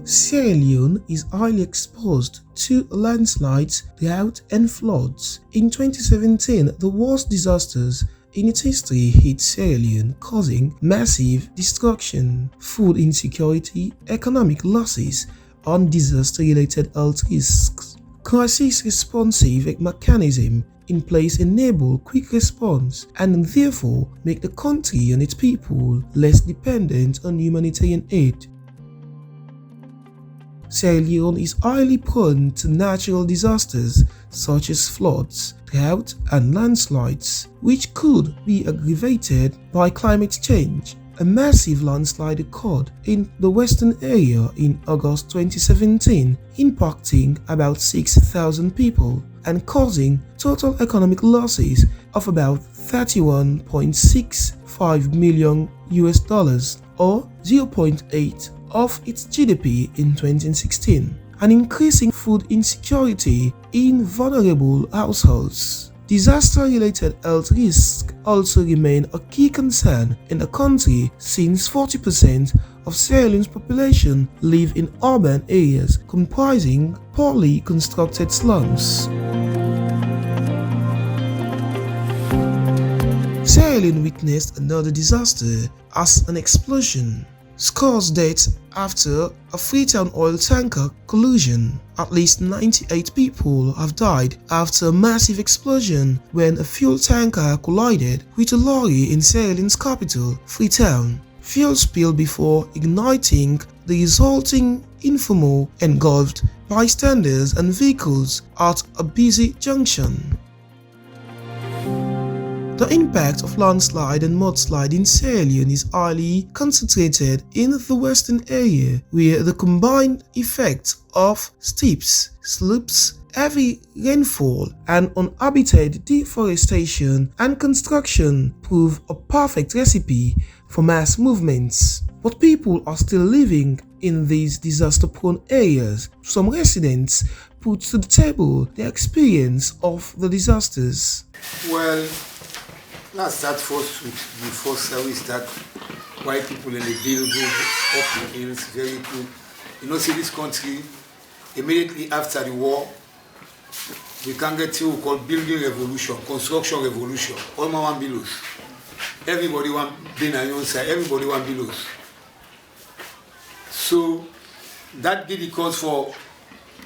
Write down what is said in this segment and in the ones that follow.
Sierra Leone is highly exposed to landslides, drought, and floods. In 2017, the worst disasters in its history hit Sierra Leone, causing massive destruction, food insecurity, economic losses, and disaster-related health risks. Crisis-responsive mechanisms in place enable quick response and therefore make the country and its people less dependent on humanitarian aid. Sierra Leone is highly prone to natural disasters such as floods, drought, and landslides, which could be aggravated by climate change. A massive landslide occurred in the western area in August 2017, impacting about 6,000 people and causing total economic losses of about $31.65 million or 0.8 of its GDP in 2016, and increasing food insecurity in vulnerable households. Disaster-related health risks also remain a key concern in the country since 40% of Sierra Leone's population live in urban areas comprising poorly constructed slums. Sierra Leone witnessed another disaster as an explosion. Scores deaths after a Freetown oil tanker collision. At least 98 people have died after a massive explosion when a fuel tanker collided with a lorry in Sierra Leone's capital, Freetown. Fuel spilled before igniting, the resulting inferno engulfed bystanders and vehicles at a busy junction. The impact of landslide and mudslide in Sierra Leone is highly concentrated in the western area, where the combined effects of steeps, slopes, heavy rainfall, and uninhabited deforestation and construction prove a perfect recipe for mass movements. But people are still living in these disaster-prone areas. Some residents put to the table their experience of the disasters. Well, let's start first with the first service that white people in the bill go up the hills very good. You know, see this country, immediately after the war, we can get to what we call building revolution, construction revolution. All my one billows. Everybody want be on your side, everybody want billows. So that did the cause for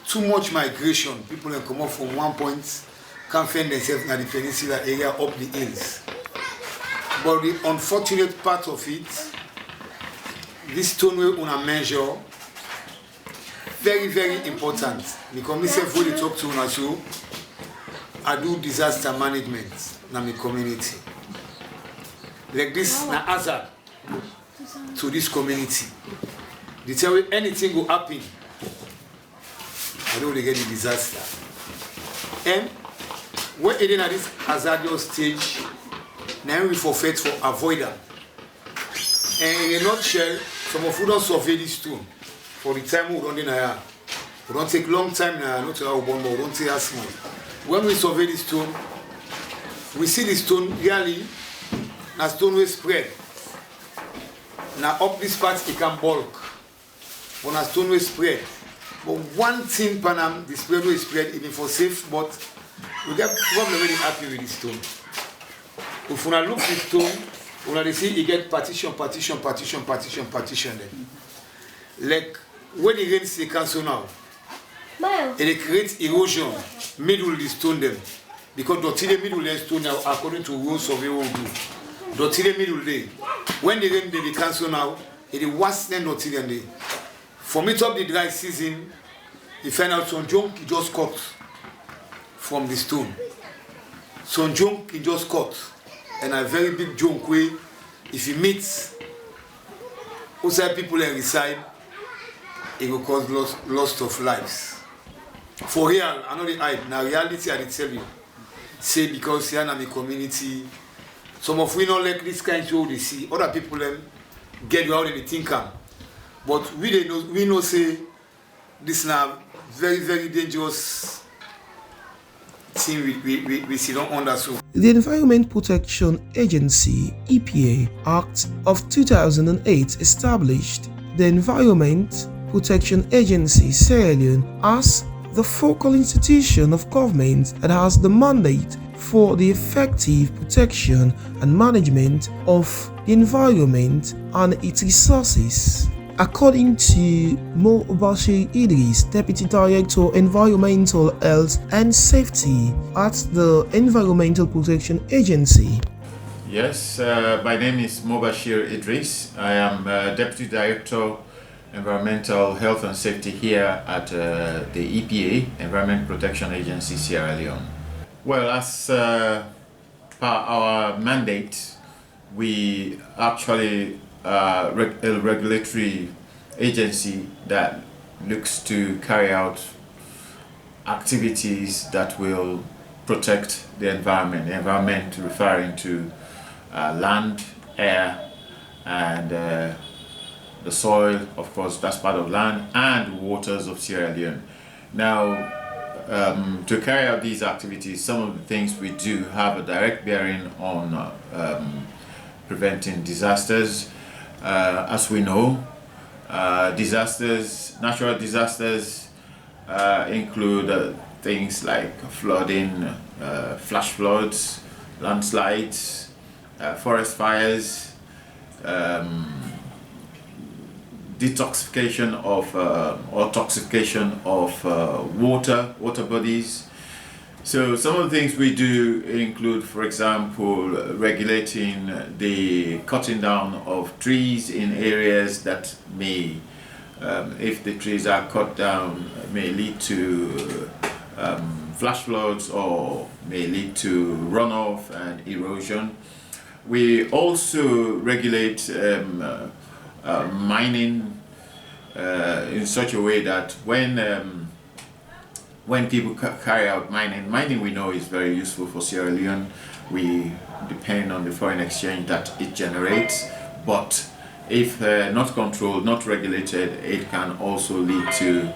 too much migration. People can come up from one point, can't find themselves in the peninsula area up the hills. But the unfortunate part of it, this stoneway on a measure, very, very important. Because myself when talk to una so, I do disaster management in my community. Like this na hazard to this community. They tell me anything will happen. I don't really get the disaster. And when it is at this hazardous stage, now we forfeit for avoidance. And in a nutshell, some of you don't survey this stone for the time we don't in here. We don't take long time now, not to our bomb, we don't take as small. When we survey this stone, we see the stone really, na stone will spread. Now up this part it can bulk. When a stone will spread. But one thing Panam, the spread will spread even for safe, but we get problem very happy with this stone. If you look at the stone, you see you get partition then. Like when the rain they cancel now, it creates erosion middle the stone them. Because the middle the stone now, according to rules survey will do. The middle day. When the rain they cancel now, it is worse than the day. For me to up the dry season, you find out some junk just cut from the stone. Some junk it just cut. And a very big junk way, if you meet outside people and reside, it will cause loss of lives. For real, I know the hype. Now reality I tell you. Say because here in my community, some of we don't like this kind of they see. Other people get you out and they think but we know say this now very, very dangerous thing we see don't understand. The Environment Protection Agency (EPA) Act of 2008 established the Environment Protection Agency Sierra Leone as the focal institution of government that has the mandate for the effective protection and management of the environment and its resources. According to Mobashir Idris, Deputy Director Environmental Health and Safety at the Environmental Protection Agency. Yes, my name is Mobashir Idris. I am Deputy Director Environmental Health and Safety here at the EPA, Environment Protection Agency, Sierra Leone. Well, as per our mandate, we actually a regulatory agency that looks to carry out activities that will protect the environment referring to land, air, and the soil, of course, that's part of land, and waters of Sierra Leone. Now, to carry out these activities, some of the things we do have a direct bearing on preventing disasters. As we know, natural disasters include things like flooding, flash floods, landslides, forest fires, detoxification of or toxification of water bodies. So some of the things we do include, for example, regulating the cutting down of trees in areas that may, if the trees are cut down, may lead to flash floods or may lead to runoff and erosion. We also regulate mining in such a way that when people carry out mining we know is very useful for Sierra Leone. We depend on the foreign exchange that it generates, but if not controlled, not regulated, it can also lead to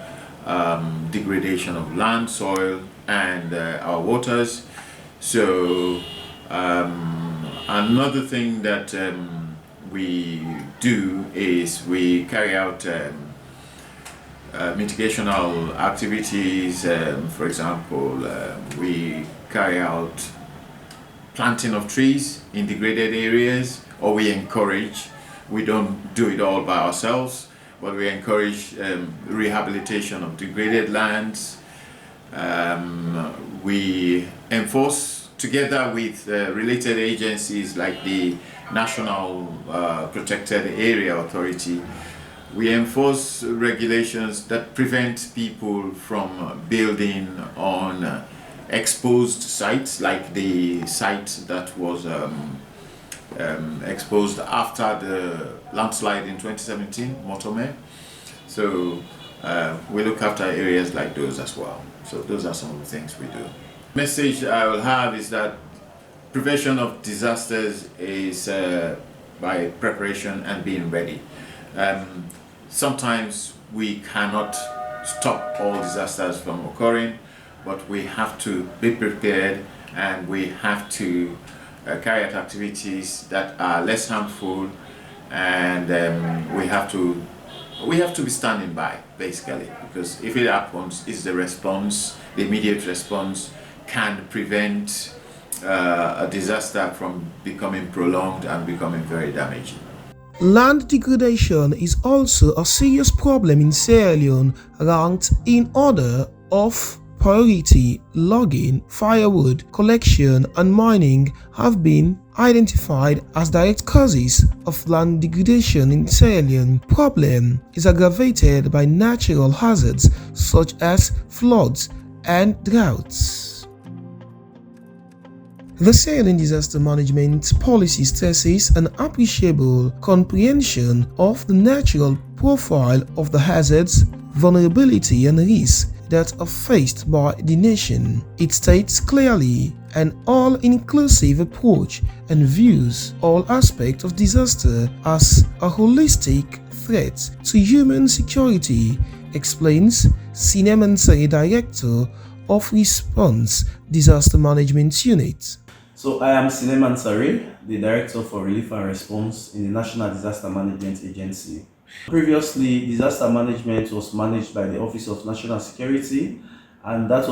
degradation of land, soil, and our waters. So another thing that we do is we carry out mitigational activities. For example, we carry out planting of trees in degraded areas, or we encourage. We don't do it all by ourselves, but we encourage rehabilitation of degraded lands. We enforce together with related agencies like the National Protected Area Authority. We enforce regulations that prevent people from building on exposed sites, like the site that was exposed after the landslide in 2017, Motome. So we look after areas like those as well. So those are some of the things we do. Message I will have is that prevention of disasters is by preparation and being ready. Sometimes we cannot stop all disasters from occurring, but we have to be prepared and we have to carry out activities that are less harmful, and we have to be standing by, basically, because if it happens, it's the response, the immediate response can prevent a disaster from becoming prolonged and becoming very damaging. Land degradation is also a serious problem in Sierra Leone, ranked in order of priority. Logging, firewood collection, and mining have been identified as direct causes of land degradation in Sierra Leone. Problem is aggravated by natural hazards such as floods and droughts. The Sierra Leone Disaster Management Policy stresses an appreciable comprehension of the natural profile of the hazards, vulnerability, and risks that are faced by the nation. It states clearly an all-inclusive approach and views all aspects of disaster as a holistic threat to human security, explains Senior Mansari Director of Response Disaster Management Unit. So I am Leone, the Director for Relief and Response in the National Disaster Management Agency, Previously, disaster management was managed by the Office of National Security, and that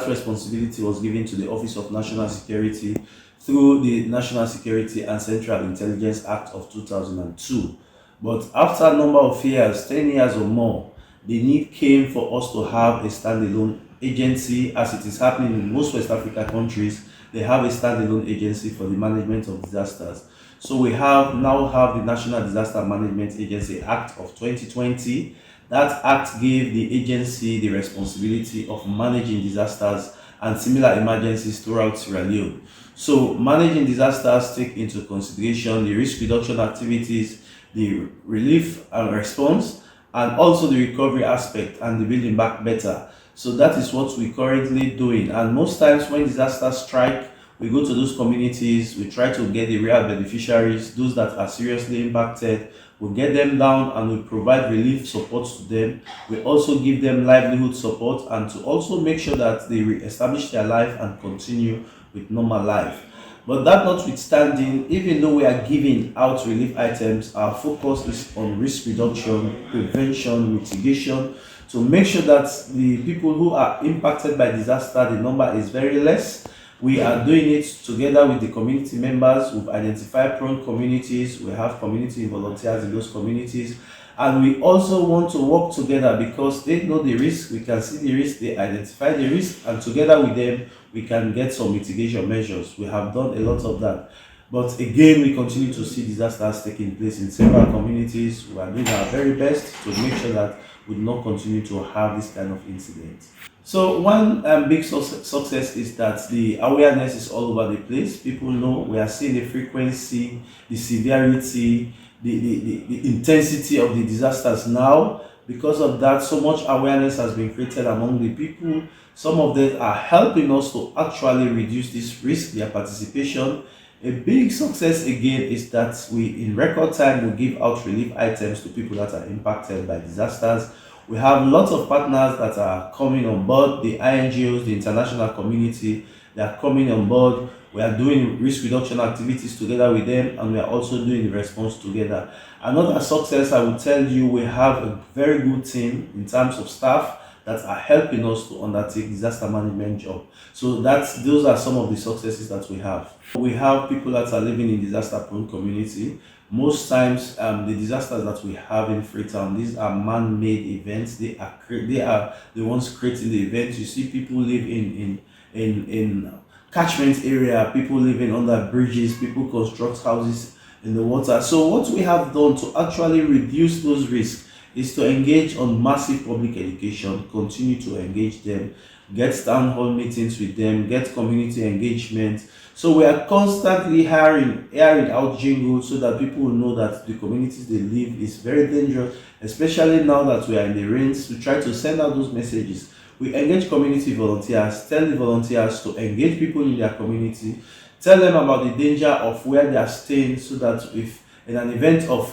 responsibility was given to the Office of National Security through the National Security and Central Intelligence Act of 2002. But after a number of years, 10 years or more, the need came for us to have a standalone agency, as it is happening in most West Africa countries. They have a standalone agency for the management of disasters. So we now have the National Disaster Management Agency Act of 2020. That act gave the agency the responsibility of managing disasters and similar emergencies throughout Sierra Leone. So managing disasters take into consideration the risk reduction activities, the relief and response, and also the recovery aspect and the building back better. So that is what we're currently doing. And most times when disasters strike, we go to those communities, we try to get the real beneficiaries, those that are seriously impacted, we get them down and we provide relief support to them. We also give them livelihood support and to also make sure that they re-establish their life and continue with normal life. But that notwithstanding, even though we are giving out relief items, our focus is on risk reduction, prevention, mitigation, to make sure that the people who are impacted by disaster, the number is very less. We are doing it together with the community members. We've identified prone communities. We have community volunteers in those communities. And we also want to work together because they know the risk, we can see the risk, they identify the risk, and together with them, we can get some mitigation measures. We have done a lot of that. But again, we continue to see disasters taking place in several communities. We are doing our very best to make sure that we do not continue to have this kind of incident. So one big success is that the awareness is all over the place. People know, we are seeing the frequency, the severity, the intensity of the disasters now. Because of that, so much awareness has been created among the people. Some of them are helping us to actually reduce this risk, their participation. A big success again is that we, in record time, will give out relief items to people that are impacted by disasters. We have lots of partners that are coming on board, the INGOs, the international community, they are coming on board. We are doing risk reduction activities together with them, and we are also doing the response together. Another success, I will tell you, we have a very good team in terms of staff that are helping us to undertake disaster management job. So those are some of the successes that we have. We have people that are living in disaster-prone community. Most times, the disasters that we have in Freetown, these are man-made events. They are the ones creating the events. You see people live in catchment area, people living under bridges, people construct houses in the water. So what we have done to actually reduce those risks is to engage on massive public education, continue to engage them, get town hall meetings with them, get community engagement. So we are constantly airing out jingles so that people will know that the communities they live is very dangerous, especially now that we are in the rains. We try to send out those messages. We engage community volunteers, tell the volunteers to engage people in their community, tell them about the danger of where they are staying so that if in an event of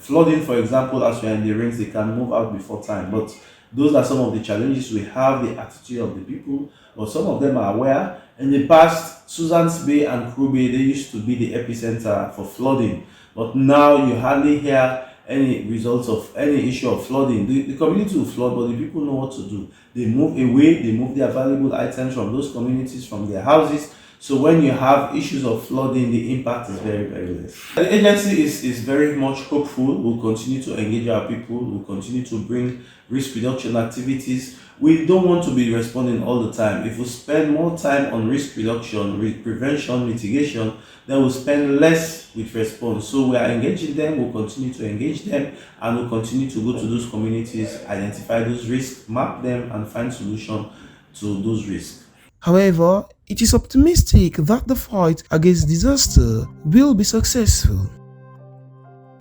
flooding, for example, as we are in the rains, they can move out before time. But those are some of the challenges we have, the attitude of the people, but some of them are aware. In the past, Susan's Bay and Crew Bay, they used to be the epicenter for flooding. But now you hardly hear any results of any issue of flooding. The community will flood, but the people know what to do. They move away, they move their valuable items from those communities, from their houses. So when you have issues of flooding, the impact is very, very less. The agency is very much hopeful. We'll continue to engage our people. We'll continue to bring risk reduction activities. We don't want to be responding all the time. If we spend more time on risk reduction, prevention, mitigation, then we'll spend less with response. So we are engaging them, we'll continue to engage them, and we'll continue to go to those communities, identify those risks, map them, and find solutions to those risks. However, it is optimistic that the fight against disaster will be successful.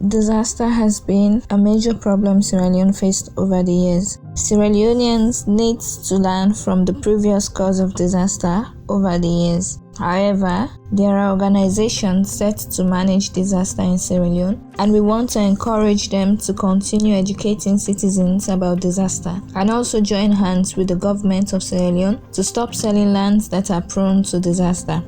Disaster has been a major problem Sierra Leone faced over the years. Sierra Leoneans need to learn from the previous cause of disaster over the years. However, there are organizations set to manage disaster in Sierra Leone, and we want to encourage them to continue educating citizens about disaster and also join hands with the government of Sierra Leone to stop selling lands that are prone to disaster.